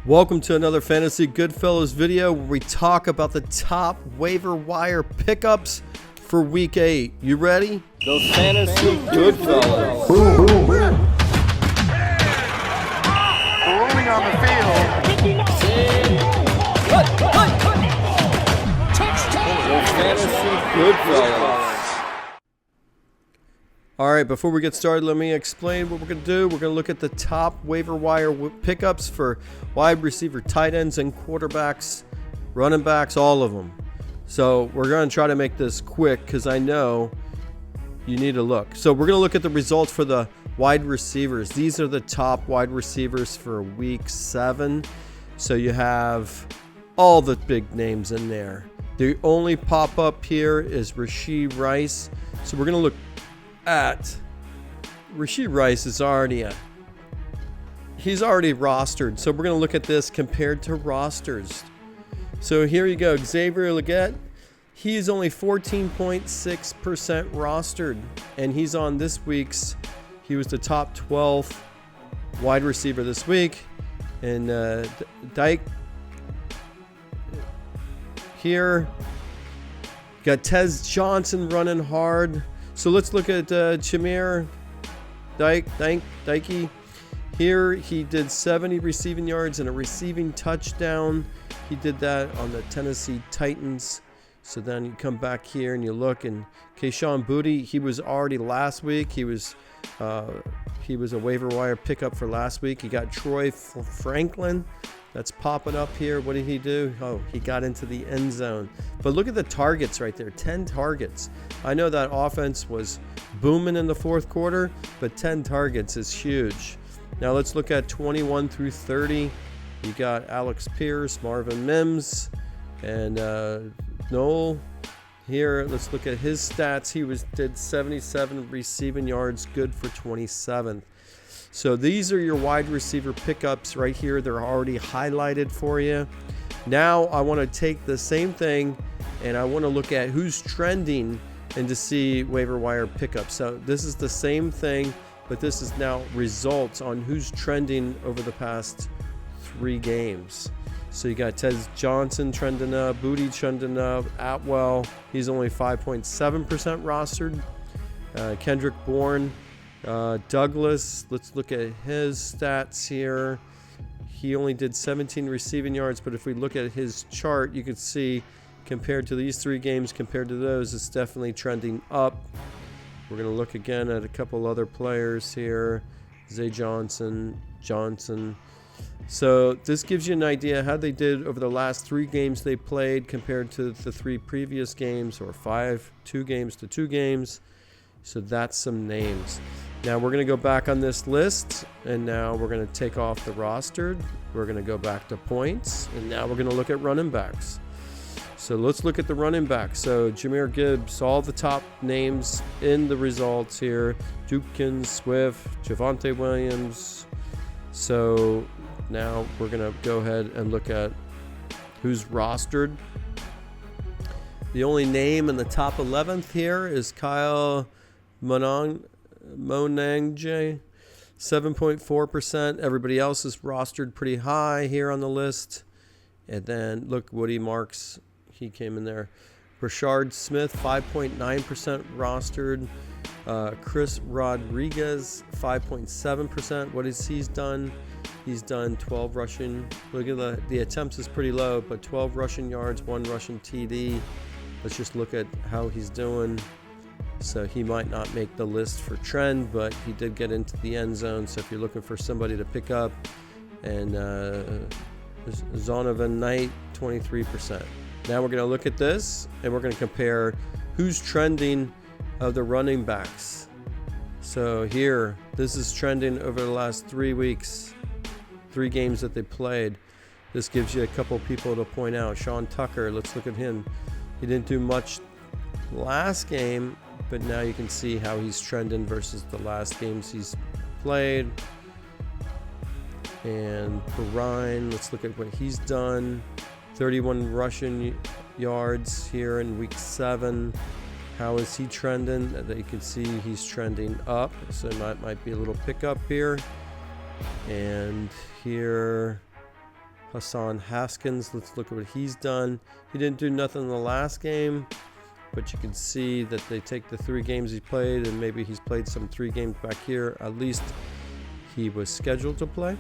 Welcome to another Fantasy Goodfellas video where we talk about the top waiver wire pickups for Week 8. You ready? The Fantasy Goodfellas. Rolling on the field. The Fantasy Goodfellas. All right, before we get started, let me explain what we're going to do. We're going to look at the top waiver wire pickups for wide receiver, tight ends, and quarterbacks, running backs, all of them. So we're going to try to make this quick because I know you need to look. So we're going to look at the results for the wide receivers. These are the top wide receivers for Week 7. So you have all the big names in there. The only pop-up here is Rashee Rice. So we're going to look at Rashee Rice is he's already rostered. So we're going to look at this compared to rosters. So here you go. Xavier Legette, he's only 14.6% rostered, and he's on this week's. He was the top 12th wide receiver this week. And Dyke here got Tez Johnson running hard. So let's look at Jahmyr Gibbs. Here he did 70 receiving yards and a receiving touchdown. He did that on the Tennessee Titans. So then you come back here and you look, and Quinshon Judkins, he was already last week. He was a waiver wire pickup for last week. He got Troy Franklin. That's popping up here. What did he do? Oh, he got into the end zone. But look at the targets right there. 10 targets. I know that offense was booming in the fourth quarter, but 10 targets is huge. Now let's look at 21 through 30. You got Alex Pierce, Marvin Mims, and Noel. Here, let's look at his stats. He did 77 receiving yards, good for 27th. So these are your wide receiver pickups right here. They're already highlighted for you. Now I want to take the same thing and I want to look at who's trending and to see waiver wire pickups. So this is the same thing, but this is now results on who's trending over the past 3 games. So you got Tez Johnson trending up, Booty trending up, Atwell, he's only 5.7% rostered. Kendrick Bourne, Douglas, let's look at his stats here. He only did 17 receiving yards, but if we look at his chart, you can see compared to these 3 games, compared to those, it's definitely trending up. We're going to look again at a couple other players here. Zay Johnson. So this gives you an idea how they did over the last 3 games they played compared to the 3 previous games, or 2 games to 2 games. So that's some names. Now we're going to go back on this list, and now we're going to take off the rostered. We're going to go back to points, and now we're going to look at running backs. So let's look at the running backs. So Jahmyr Gibbs, all the top names in the results here. Judkins, Swift, Javonte Williams. So now we're going to go ahead and look at who's rostered. The only name in the top 11th here is Kyle Monangai, 7.4%. Everybody else is rostered pretty high here on the list. And then look, Woody Marks, he came in there. Rashard Smith, 5.9% rostered. Chris Rodriguez, 5.7%. What has he done? He's done 12 rushing. Look at the attempts is pretty low, but 12 rushing yards, 1 rushing TD. Let's just look at how he's doing. So he might not make the list for trend, but he did get into the end zone. So if you're looking for somebody to pick up, and Zonovan Knight, 23%. Now we're going to look at this, and we're going to compare who's trending of the running backs. So here, this is trending over the last 3 weeks, 3 games that they played. This gives you a couple people to point out. Sean Tucker, let's look at him. He didn't do much last game, but now you can see how he's trending versus the last games he's played. And Perrine, let's look at what he's done. 31 rushing yards here in week 7. How is he trending? You can see he's trending up, so it might be a little pickup here. And here Hassan Haskins, let's look at what he's done. He didn't do nothing in the last game, but you can see that they take the 3 games he played, and maybe he's played some 3 games back here. At least he was scheduled to play.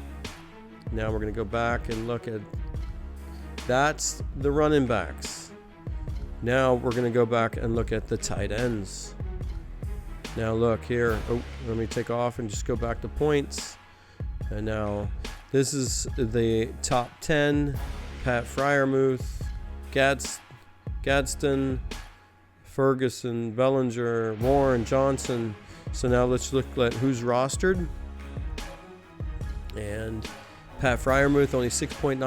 Now we're going to go back and look at, that's the running backs. Now we're going to go back and look at the tight ends. Now look here. Oh, let me take off and just go back to points. And now this is the top 10. Pat Freiermuth, Gadsden, Ferguson, Bellinger, Warren, Johnson. So now let's look at who's rostered. And Pat Freiermuth only 6.9%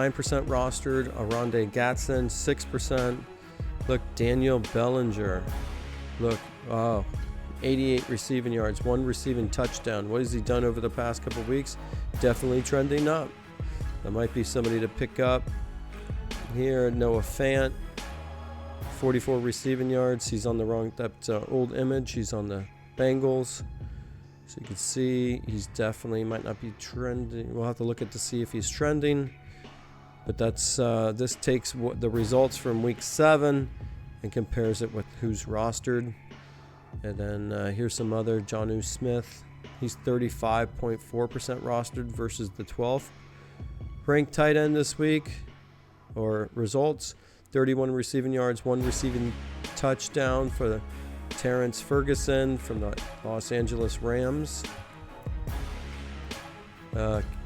rostered. Aronde Gatson 6%. Look, Daniel Bellinger. Look, 88 receiving yards, 1 receiving touchdown. What has he done over the past couple weeks? Definitely trending up. That might be somebody to pick up. Here, Noah Fant, 44 receiving yards. He's on the wrong, that's old image. He's on the Bengals. So you can see he's definitely might not be trending. We'll have to look at to see if he's trending. But that's this takes the results from week 7 and compares it with who's rostered. And then here's some other. Jonnu Smith. He's 35.4% rostered versus the 12th ranked tight end this week. Or results. 31 receiving yards, 1 receiving touchdown for the Terrence Ferguson from the Los Angeles Rams.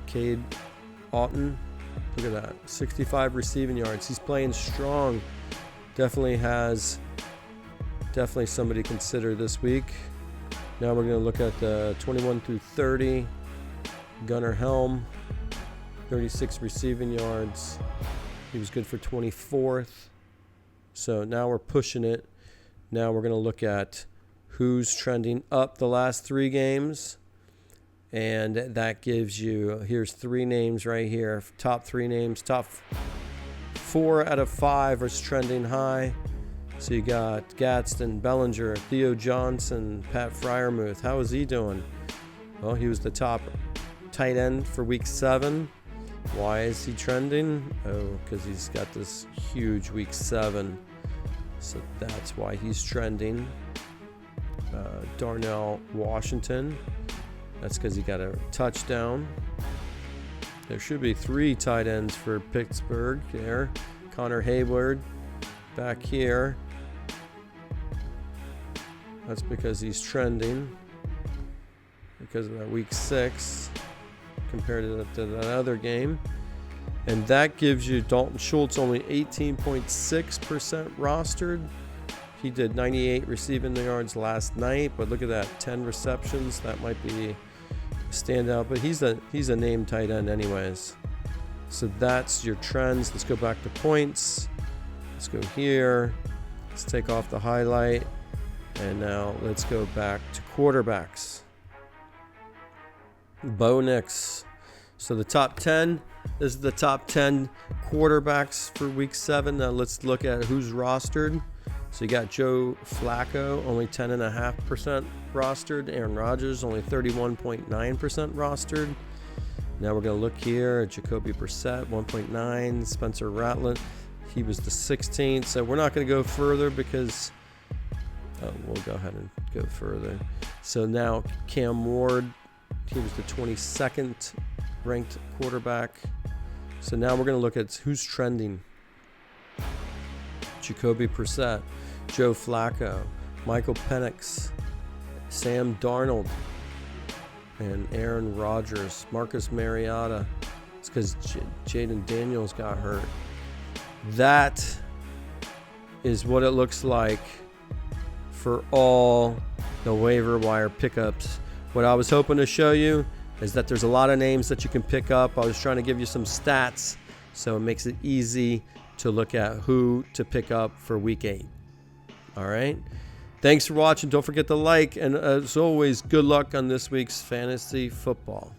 Cade Otton. Look at that. 65 receiving yards. He's playing strong. Definitely somebody to consider this week. Now we're going to look at the 21 through 30. Gunnar Helm, 36 receiving yards. He was good for 24th. So now we're pushing it. Now we're going to look at who's trending up the last 3 games. And that gives you, here's 3 names right here. Top 3 names. Top 4 out of 5 is trending high. So you got Gadsden, Bellinger, Theo Johnson, Pat Freiermuth. How is he doing? Well, he was the top tight end for week 7. Why is he trending? Oh, because he's got this huge week 7. So that's why he's trending. Darnell Washington. That's because he got a touchdown. There should be 3 tight ends for Pittsburgh there. Connor Hayward back here. That's because he's trending. Because of that week 6 compared to that other game. And that gives you Dalton Schultz only 18.6% rostered. He did 98 receiving yards last night, but look at that, 10 receptions. That might be a standout, but he's a named tight end anyways. So that's your trends. Let's go back to points. Let's go here. Let's take off the highlight. And now let's go back to quarterbacks. Bo Nix. So the top 10. This is the top 10 quarterbacks for week 7. Now let's look at who's rostered. So you got Joe Flacco, only 10.5% rostered. Aaron Rodgers, only 31.9% rostered. Now we're going to look here at Jacoby Brissett, 1.9. Spencer Rattler, he was the 16th. So we're not going to go further because we'll go ahead and go further. So now Cam Ward, he was the 22nd ranked quarterback. So now we're going to look at who's trending. Jacoby Brissett, Joe Flacco, Michael Penix, Sam Darnold, and Aaron Rodgers, Marcus Mariota. It's because Jaden Daniels got hurt. That is what it looks like for all the waiver wire pickups. What I was hoping to show you is that there's a lot of names that you can pick up. I was trying to give you some stats so it makes it easy to look at who to pick up for week 8. All right. Thanks for watching. Don't forget to like. And as always, good luck on this week's fantasy football.